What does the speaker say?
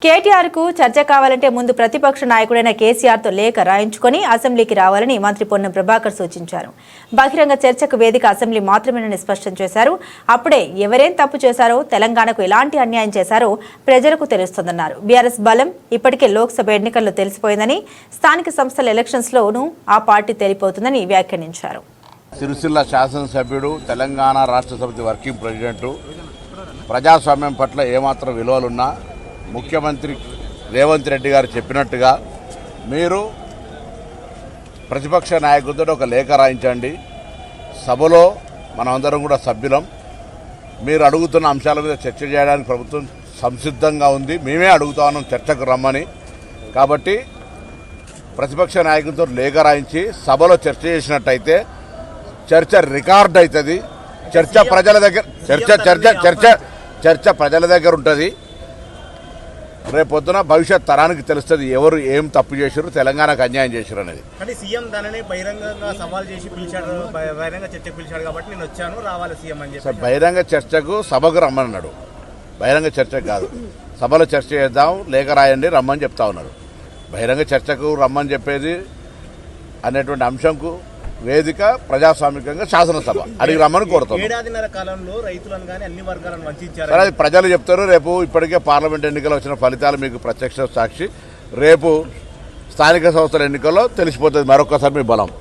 కేటీఆర్ కు చర్చ కావాలంటే ముందు ప్రతిపక్ష నాయకుడైన కేసీఆర్ తో లేఖ రాయించుకొని అసెంబ్లీకి రావాలని మంత్రి పొన్నం ప్రభాకర్ సూచించారు. బహిరంగ చర్చకు వేదిక అసెంబ్లీ మాత్రమేనని స్పష్టం చేశారు. అప్పుడే ఎవరేం తప్పు చేశారో, తెలంగాణకు ఎలాంటి అన్యాయం చేశారో ప్రజలకు తెలుస్తుందన్నారు. బీఆర్ఎస్ బలం ఇప్పటికే లోక్సభ ఎన్నికల్లో తెలిసిపోయిందని, స్థానిక సంస్థల ఎలక్షన్స్ లోనూ ఆ పార్టీ తెలిపోతుందని వ్యాఖ్యానించారు. సిరిసిల్ల శాసనసభ్యుడు, తెలంగాణ రాష్ట్ర సమితి వర్కింగ్ ప్రెసిడెంట్, ప్రజాస్వామ్యం పట్ల ఏమాత్రం విలువలున్నా ముఖ్యమంత్రి రేవంత్ రెడ్డి గారు చెప్పినట్టుగా మీరు ప్రతిపక్ష నాయకులతో ఒక లేఖ రాయించండి. సభలో మనమందరం కూడా సభ్యులం. మీరు అడుగుతున్న అంశాల మీద చర్చ చేయడానికి ప్రభుత్వం సంసిద్ధంగా ఉంది. మేమే అడుగుతా ఉన్నాం చర్చకు రమ్మని. కాబట్టి ప్రతిపక్ష నాయకులతో లేఖ రాయించి సభలో చర్చ చేసినట్టయితే చర్చ రికార్డ్ అవుతుంది. చర్చ ప్రజల దగ్గర చర్చ ప్రజల దగ్గర ఉంటుంది. రేపొద్దున భవిష్యత్ తరానికి తెలుస్తుంది ఎవరు ఏం తప్పు చేశారు, తెలంగాణకు అన్యాయం చేశారు అనేది. కానీ సీఎం దానిని బహిరంగంగా సవాల్ చేసి పిలిచాడు, బహిరంగ చర్చకు పిలిచాడు కాబట్టి నేను వచ్చాను, రావాలి సీఎం అని చెప్పి. బహిరంగ చర్చకు సభకు రమ్మన్నాడు, బహిరంగ చర్చకు కాదు. సభలో చర్చ చేద్దాం, లేఖ రాయండి, రమ్మని చెప్తా ఉన్నారు. బహిరంగ చర్చకు రమ్మని చెప్పేది అనేటువంటి అంశంకు వేదిక ప్రజాస్వామికంగా శాసనసభ అడిగి రమ్మని కోరుతాం. ఏడాదిన్నర కాలంలో రైతులను కానీ అన్ని వర్గాలను వంచారు. సరే, అది ప్రజలు చెప్తారు. రేపు ఇప్పటికే పార్లమెంట్ ఎన్నికలు వచ్చిన ఫలితాలు మీకు ప్రత్యక్ష సాక్షి. రేపు స్థానిక సంస్థల ఎన్నికల్లో తెలిసిపోతుంది మరొకసారి మీ బలం.